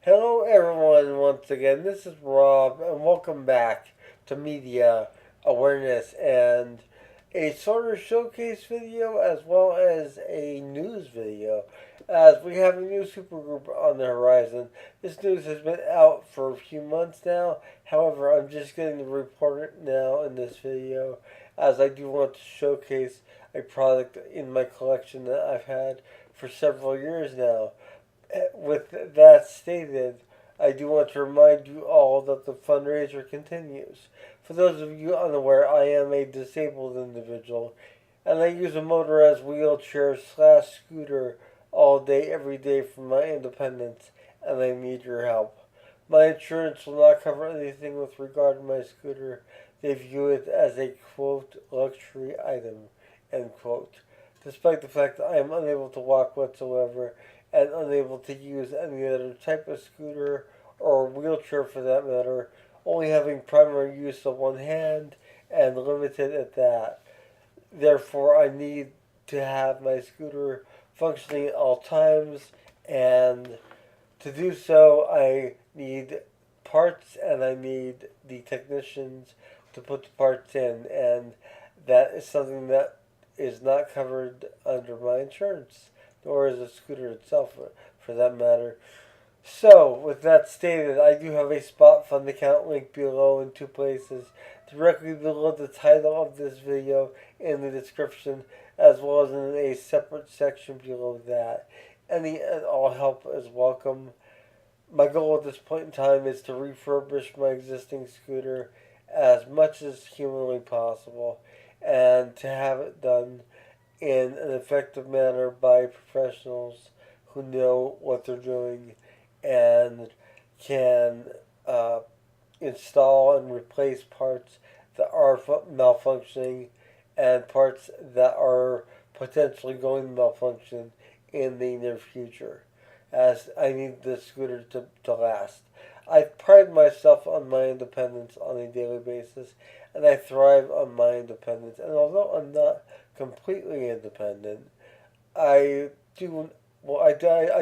Hello, everyone, once again. This is Rob, and welcome back to Media Awareness and a sort of showcase video as well as a news video. As we have a new supergroup on the horizon. This news has been out for a few months now. However, I'm just getting to report it now in this video, as I do want to showcase a product in my collection that I've had for several years now. With that stated, I do want to remind you all that the fundraiser continues. For those of you unaware, I am a disabled individual, and I use a motorized wheelchair slash scooter all day, every day for my independence, and I need your help. My insurance will not cover anything with regard to my scooter. They view it as a quote luxury item, end quote. Despite the fact that I am unable to walk whatsoever and unable to use any other type of scooter or wheelchair for that matter, only having primary use of one hand and limited at that. Therefore, I need to have my scooter functioning at all times, and to do so, I need parts and I need the technicians to put the parts in, and that is something that is not covered under my insurance, nor is the scooter itself, for that matter. So, with that stated, I do have a spot fund account link below in two places, directly below the title of this video in the description, as well as in a separate section below that. Any and all help is welcome. My goal at this point in time is to refurbish my existing scooter as much as humanly possible and to have it done in an effective manner by professionals who know what they're doing and can install and replace parts that are malfunctioning and parts that are potentially going to malfunction in the near future, as I need this scooter to last. I pride myself on my independence on a daily basis, and I thrive on my independence. And although I'm not completely independent, I do. Well, I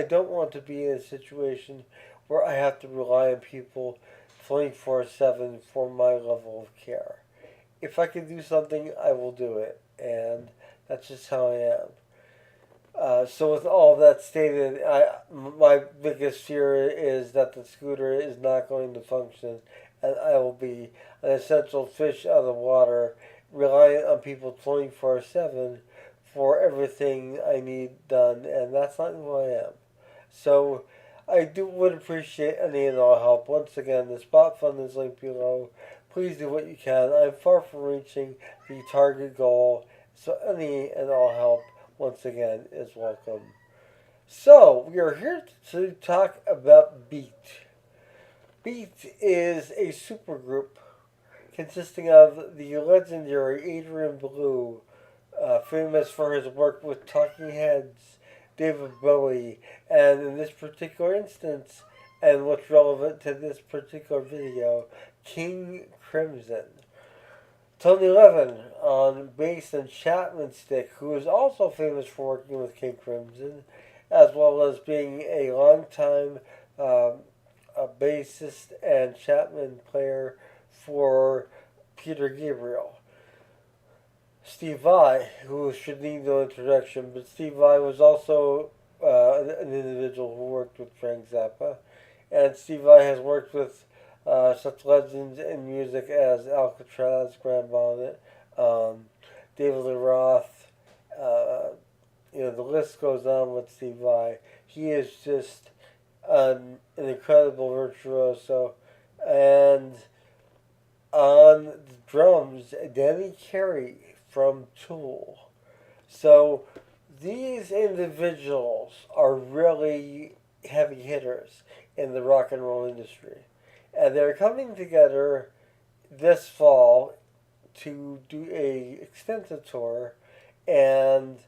don't want to be in a situation where I have to rely on people 24/7 for my level of care. If I can do something, I will do it, and that's just how I am. So with all that stated, my biggest fear is that the scooter is not going to function, and I will be an essential fish out of the water, reliant on people 24/7 for everything I need done, and that's not who I am. So would appreciate any and all help. Once again, the spot fund is linked below. Please do what you can. I'm far from reaching the target goal, so any and all help, once again, is welcome. So, we are here to talk about Beat. Beat is a supergroup consisting of the legendary Adrian Belew, famous for his work with Talking Heads, David Bowie, and in this particular instance, and what's relevant to this particular video, King Crimson. Tony Levin on bass and Chapman stick, who is also famous for working with King Crimson, as well as being a longtime a bassist and Chapman player for Peter Gabriel. Steve Vai, who should need no introduction, but Steve Vai was also an individual who worked with Frank Zappa, and Steve Vai has worked with such legends in music as Alcatraz, Grand Bonnet, David Lee Roth. The list goes on with Steve Vai. He is just an incredible virtuoso, and on the drums, Danny Carey from Tool. So these individuals are really heavy hitters in the rock and roll industry. And they're coming together this fall to do a extensive tour, and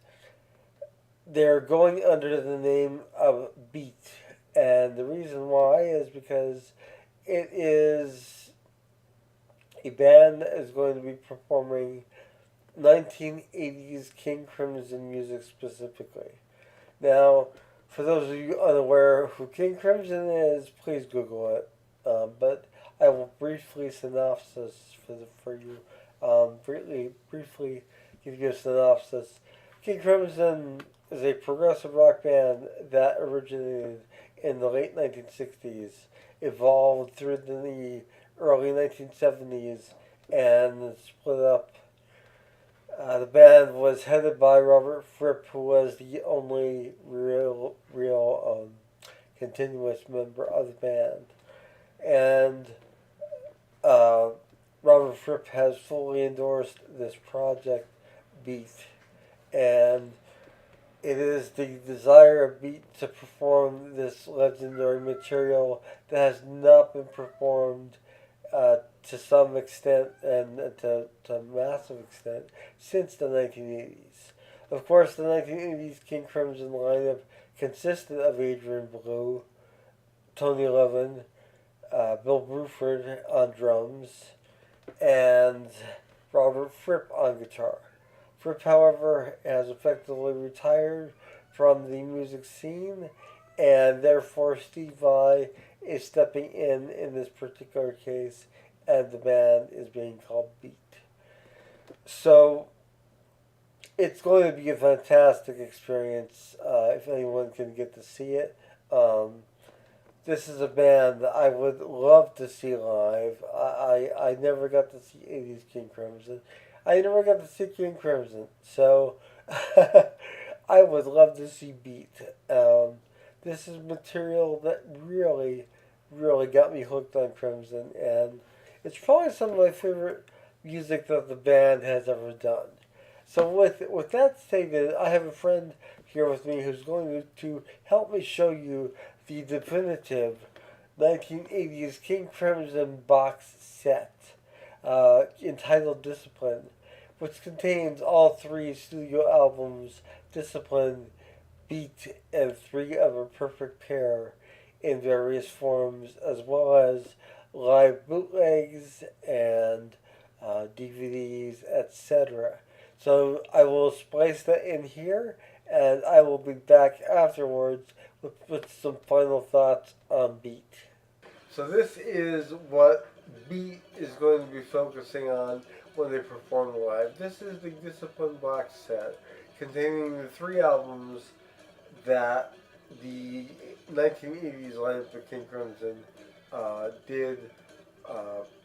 they're going under the name of Beat. And the reason why is because it is a band that is going to be performing 1980s King Crimson music specifically. Now, For those of you unaware who King Crimson is, please Google it. But I will briefly synopsis for you. Briefly give you a synopsis. King Crimson is a progressive rock band that originated in the late 1960s, evolved through the early 1970s, and split up. The band was headed by Robert Fripp, who was the only real continuous member of the band. And uh, Robert Fripp has fully endorsed this project, Beat. And it is the desire of Beat to perform this legendary material that has not been performed to some extent and to massive extent since the 1980s. Of course, the 1980s King Crimson lineup consisted of Adrian Belew, Tony Levin, Bill Bruford on drums, and Robert Fripp on guitar. Fripp, however, has effectively retired from the music scene, and therefore Steve Vai is stepping in this particular case, and the band is being called Beat. So it's going to be a fantastic experience if anyone can get to see it. This is a band that I would love to see live. I never got to see 80s King Crimson. I never got to see King Crimson. So I would love to see Beat. This is material that really, really got me hooked on Crimson. And it's probably some of my favorite music that the band has ever done. So with that stated, I have a friend here with me who's going to help me show you the definitive 1980s King Crimson box set entitled Discipline, which contains all three studio albums, Discipline, Beat, and Three of a Perfect Pair in various forms, as well as live bootlegs and DVDs, etc. So I will splice that in here, and I will be back afterwards with some final thoughts on Beat. So this is what Beat is going to be focusing on when they perform live. This is the Discipline box set containing the three albums that the 1980s lineup of King Crimson did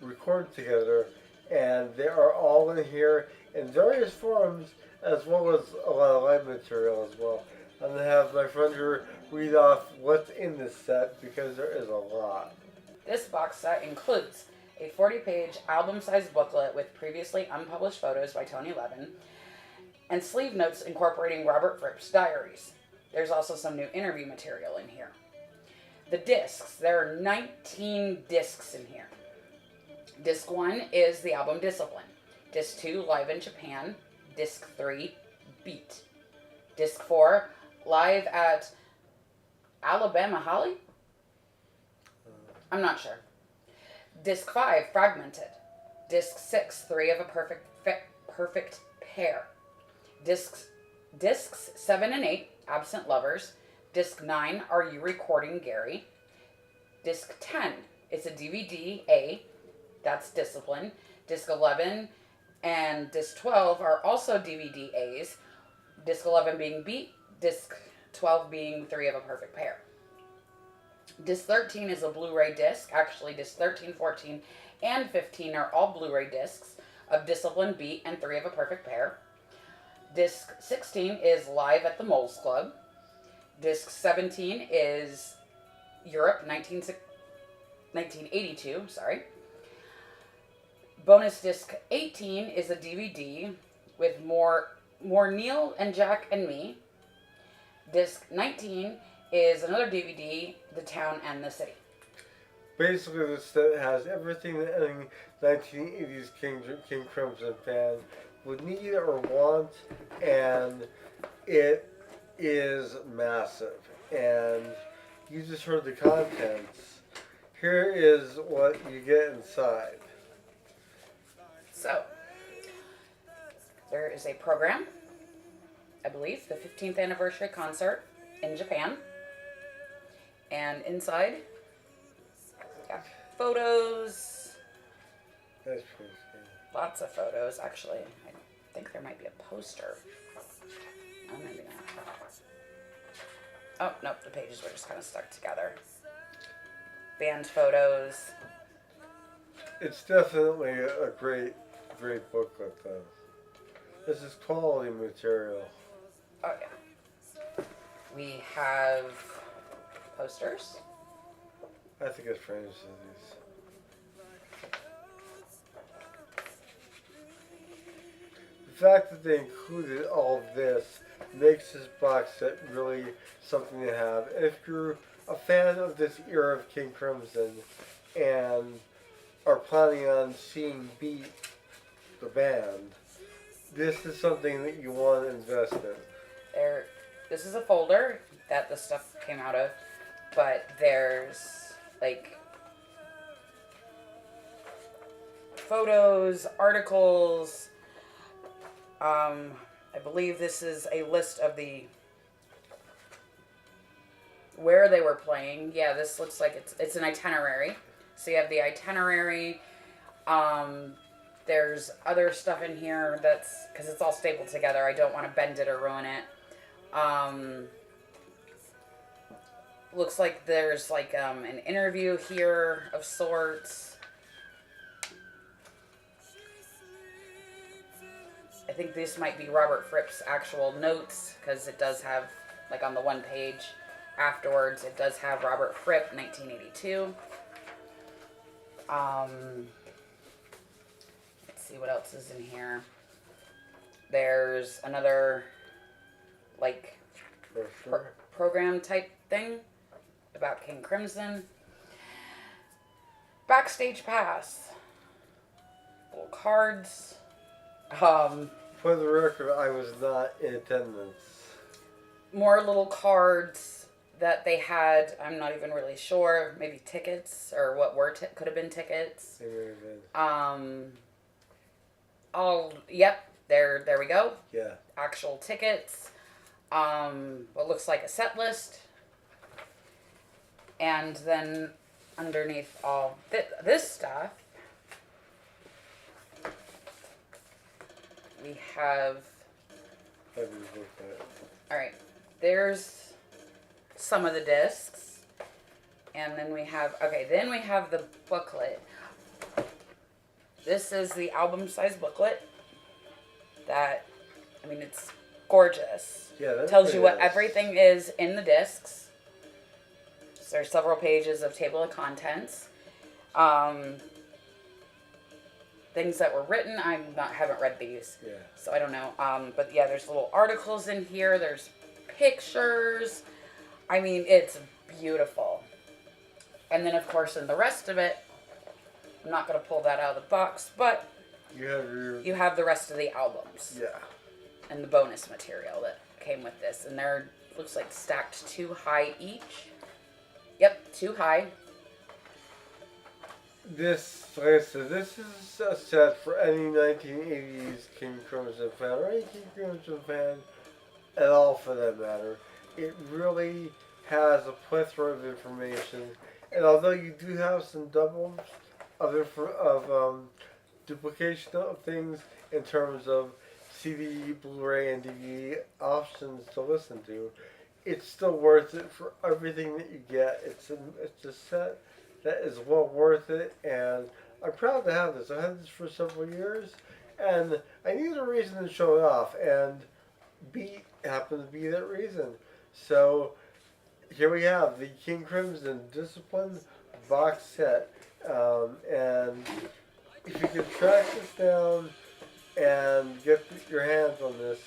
record together, and they are all in here in various forms, as well as a lot of live material as well. I'm going to have my friend here read off what's in this set because there is a lot. This box set includes a 40-page album-sized booklet with previously unpublished photos by Tony Levin and sleeve notes incorporating Robert Fripp's diaries. There's also some new interview material in here. The discs, there are 19 discs in here. Disc 1 is the album Discipline. Disc 2, Live in Japan. Disc 3, Beat. Disc 4, Live at Alabama Holly? I'm not sure. Disc 5, Fragmented. Disc 6, Three of a Perfect Pair. Discs 7 and 8, Absent Lovers. Disc 9, Are You Recording Gary? Disc 10, it's a DVD A, that's Discipline. Disc 11 and Disc 12 are also DVD A's. Disc 11 being Beat, Disc 12 being Three of a Perfect Pair. Disc 13 is a Blu-ray disc. Actually, Disc 13, 14, and 15 are all Blu-ray discs of Discipline, Beat, and Three of a Perfect Pair. Disc 16 is Live at the Moles Club. Disc 17 is Europe 1982, sorry. Bonus disc 18 is a DVD with more Neil and Jack and Me. Disc 19 is another DVD, The Town and the City. Basically, this set has everything that any 1980s King Crimson fan would need or want, and it is massive. And you just heard the contents. Here is what you get inside. So, there is a program, I believe, the 15th anniversary concert in Japan. And inside, got photos. That's pretty cool. Lots of photos, actually. I think there might be a poster. Oh, maybe not. Oh, nope, the pages were just kind of stuck together. Band photos. It's definitely a great booklet, though. This is quality material. Oh, yeah. We have posters. I think it's frames of these. The fact that they included all of this makes this box set really something to have. If you're a fan of this era of King Crimson and are planning on seeing Beat, the band, this is something that you want to invest in. This is a folder that the stuff came out of, but there's like photos, articles. I believe this is a list of where they were playing. Yeah, this looks like it's an itinerary. So you have the itinerary. There's other stuff in here that's because it's all stapled together. I don't want to bend it or ruin it. Looks like there's like an interview here of sorts. I think this might be Robert Fripp's actual notes because it does have, like on the one page afterwards, it does have Robert Fripp, 1982. Let's see what else is in here. There's another, like, program type thing about King Crimson. Backstage pass. Little cards. For the record, I was not in attendance. More little cards that they had. I'm not even really sure. Maybe tickets or what could have been tickets. They may have been. Yep. There we go. Yeah. Actual tickets. What looks like a set list. And then underneath all this stuff, we have. All right. There's some of the discs, and then we have the booklet. This is the album size booklet. It's gorgeous. Yeah, that tells you what nice. Everything is in the discs. So there's several pages of table of contents. Things that were written. Haven't read these, yeah. So I don't know. But yeah, there's little articles in here. There's pictures. It's beautiful. And then of course in the rest of it, I'm not gonna pull that out of the box, but you have the rest of the albums. Yeah. And the bonus material that came with this, and they're looks like stacked 2 high each. Yep, 2 high. This, like I said, this is a set for any 1980s King Crimson fan, or any King Crimson fan at all for that matter. It really has a plethora of information, and although you do have some doubles of duplication of things in terms of CD, Blu-ray, and DVD options to listen to, it's still worth it for everything that you get. It's a set that is well worth it, and I'm proud to have this. I've had this for several years, and I needed a reason to show it off, and Beat happened to be that reason. So here we have the King Crimson Discipline box set, and if you can track this down and get your hands on this,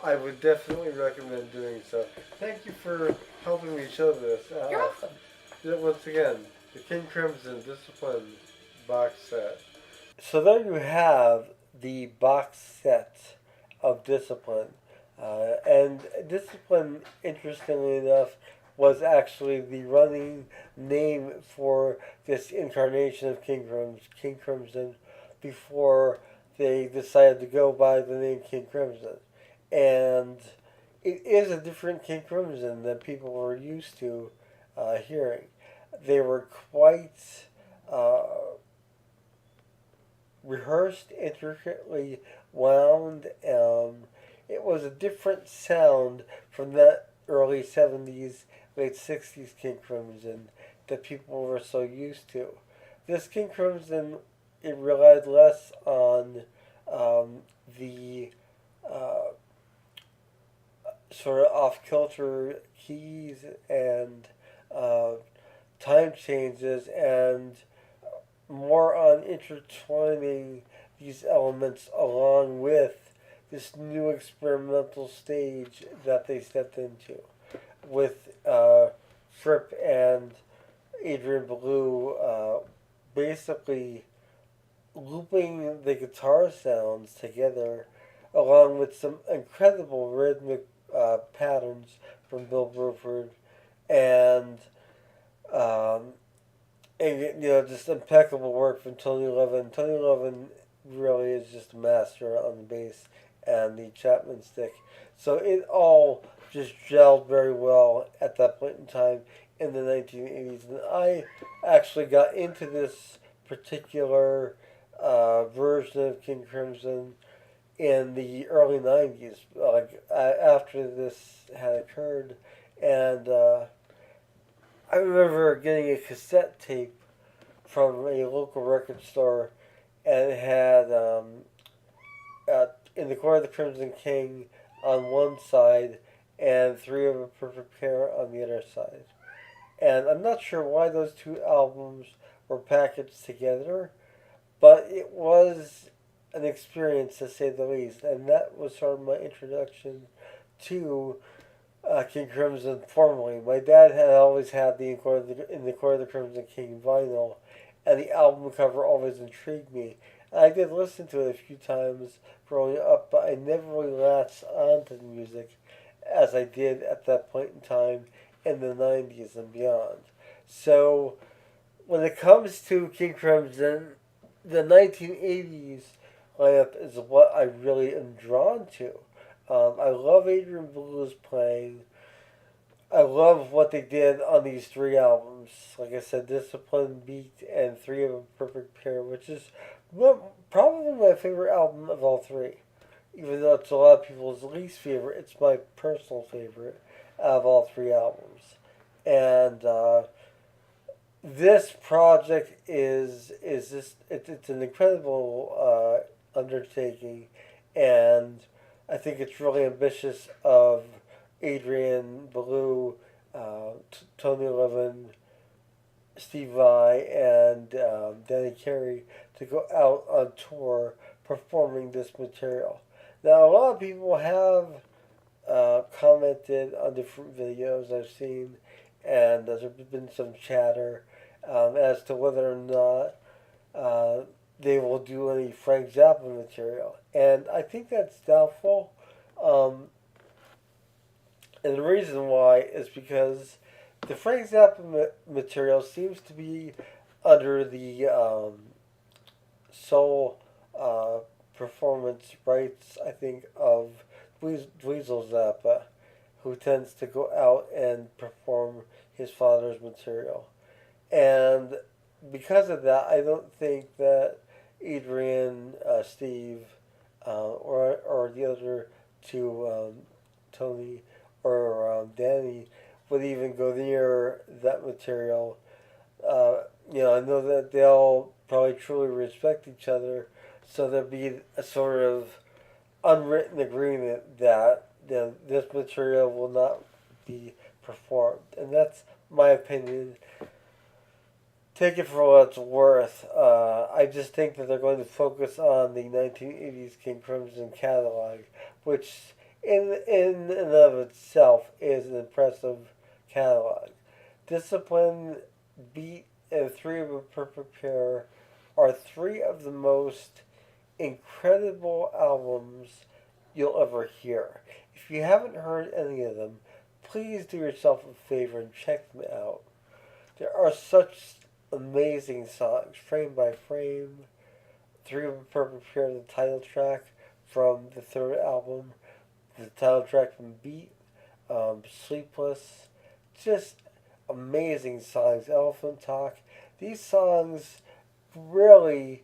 I would definitely recommend doing so. Thank you for helping me show this. You're welcome. Once again, the King Crimson Discipline box set. So there you have the box set of Discipline. And Discipline, interestingly enough, was actually the running name for this incarnation of King Crimson before they decided to go by the name King Crimson. And it is a different King Crimson than people were used to hearing. They were quite uh, rehearsed, intricately wound. It was a different sound from that early 70s, late 60s King Crimson that people were so used to. This King Crimson, it relied less on the uh, sort of off kilter keys and uh, time changes and more on intertwining these elements along with this new experimental stage that they stepped into with Fripp and Adrian Belew basically looping the guitar sounds together along with some incredible rhythmic patterns from Bill Bruford and um, just impeccable work from Tony Levin. Tony Levin really is just a master on the bass and the Chapman stick. So it all just gelled very well at that point in time in the 1980s. And I actually got into this particular version of King Crimson in the early 90s, like after this had occurred. And I remember getting a cassette tape from a local record store, and it had In the Court of the Crimson King on one side and Three of a Perfect Pair on the other side. And I'm not sure why those two albums were packaged together, but it was an experience to say the least, and that was sort of my introduction to King Crimson formally. My dad had always had the In the Court of the Crimson King vinyl, and the album cover always intrigued me. And I did listen to it a few times growing up, but I never really latched onto the music as I did at that point in time in the 90s and beyond. So, when it comes to King Crimson, the 1980s lineup is what I really am drawn to. I love Adrian Belew's playing. I love what they did on these three albums. Like I said, Discipline, Beat, and Three of a Perfect Pair, which is probably my favorite album of all three. Even though it's a lot of people's least favorite, it's my personal favorite of all three albums. And this project is just it's an incredible undertaking, and I think it's really ambitious of Adrian Belew, Tony Levin, Steve Vai, and Danny Carey to go out on tour performing this material. Now, a lot of people have commented on different videos I've seen, and there's been some chatter as to whether or not they will do any Frank Zappa material. And I think that's doubtful. And the reason why is because the Frank Zappa material seems to be under the sole performance rights, I think, of Dweezil Zappa, who tends to go out and perform his father's material. And because of that, I don't think that Adrian, Steve, or the other two, Tony or Danny, would even go near that material. I know that they'll probably truly respect each other, so there'll be a sort of unwritten agreement that this material will not be performed. And that's my opinion. Take it for what it's worth. I just think that they're going to focus on the 1980s King Crimson catalog, which in and of itself is an impressive catalog. Discipline, Beat, and Three of a Perfect Pair are three of the most incredible albums you'll ever hear. If you haven't heard any of them, please do yourself a favor and check them out. There are such amazing songs, Frame by Frame, Three of a Perfect Pair, the title track from the third album, the title track from Beat, Sleepless, just amazing songs. Elephant Talk. These songs really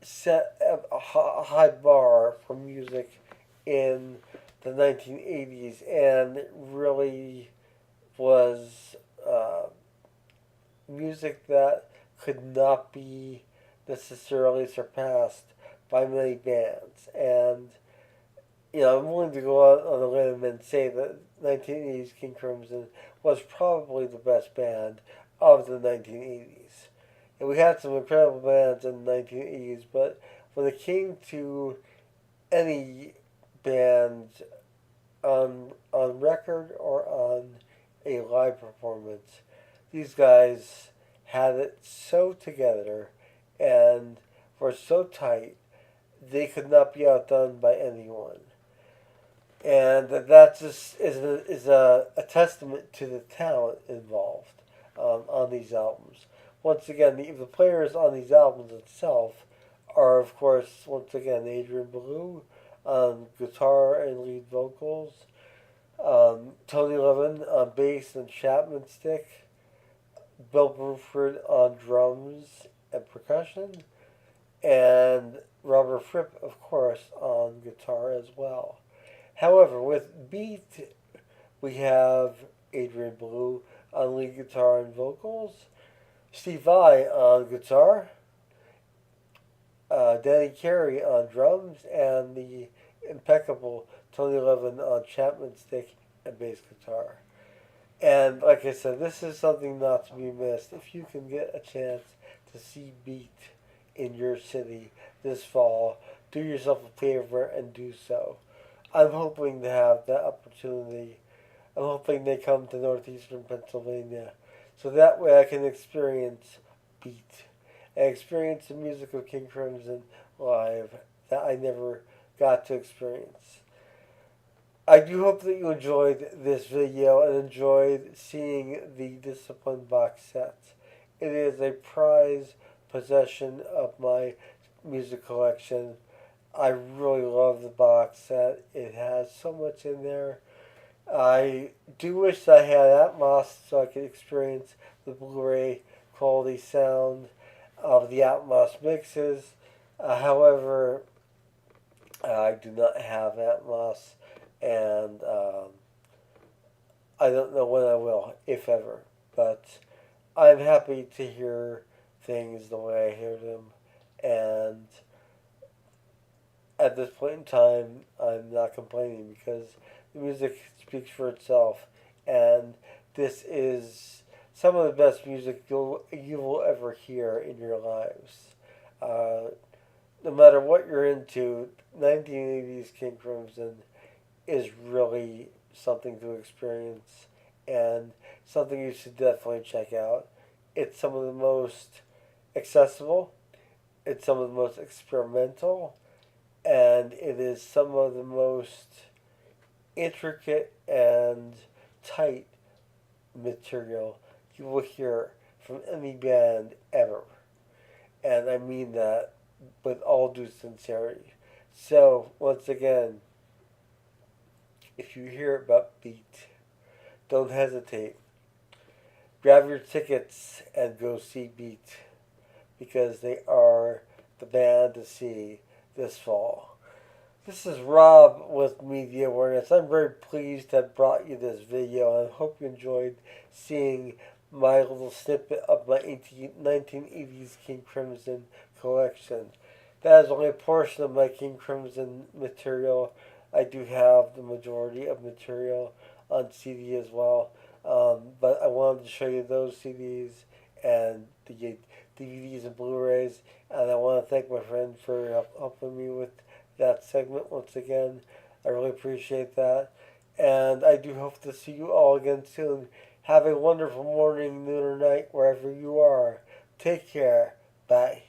set a high bar for music in the 1980s, and it really was music that could not be necessarily surpassed by many bands. And I'm willing to go out on a limb and say that 1980s King Crimson was probably the best band of the 1980s. And we had some incredible bands in the 1980s, but when it came to any band on record or on a live performance, these guys had it so together and were so tight they could not be outdone by anyone. And that just is a testament to the talent involved on these albums. Once again, the players on these albums itself are, of course, once again, Adrian Belew on guitar and lead vocals, Tony Levin on bass and Chapman stick, Bill Bruford on drums and percussion, and Robert Fripp, of course, on guitar as well. However, with Beat, we have Adrian Belew on lead guitar and vocals, Steve Vai on guitar, Danny Carey on drums, and the impeccable Tony Levin on Chapman stick and bass guitar. And like I said, this is something not to be missed. If you can get a chance to see Beat in your city this fall, do yourself a favor and do so. I'm hoping to have that opportunity. I'm hoping they come to northeastern Pennsylvania so that way I can experience Beat and experience the music of King Crimson live that I never got to experience. I do hope that you enjoyed this video and enjoyed seeing the Discipline box set. It is a prized possession of my music collection. I really love the box set. It has so much in there. I do wish I had Atmos so I could experience the Blu-ray quality sound of the Atmos mixes. However, I do not have Atmos, and I don't know when I will, if ever. But I'm happy to hear things the way I hear them, and at this point in time, I'm not complaining because the music speaks for itself, and this is some of the best music you will ever hear in your lives. No matter what you're into, 1980s King Crimson is really something to experience and something you should definitely check out. It's some of the most accessible, it's some of the most experimental, and it is some of the most intricate and tight material you will hear from any band ever. And I mean that with all due sincerity. So, once again, if you hear about Beat, don't hesitate. Grab your tickets and go see Beat because they are the band to see this fall. This is Rob with Media Awareness. I'm very pleased to have brought you this video, and I hope you enjoyed seeing my little snippet of my 1980s King Crimson collection. That is only a portion of my King Crimson material. I do have the majority of material on CD as well, but I wanted to show you those CDs and the DVDs and Blu-rays, and I want to thank my friend for helping me with that segment once again. I really appreciate that, and I do hope to see you all again soon. Have a wonderful morning, noon, or night, wherever you are. Take care. Bye.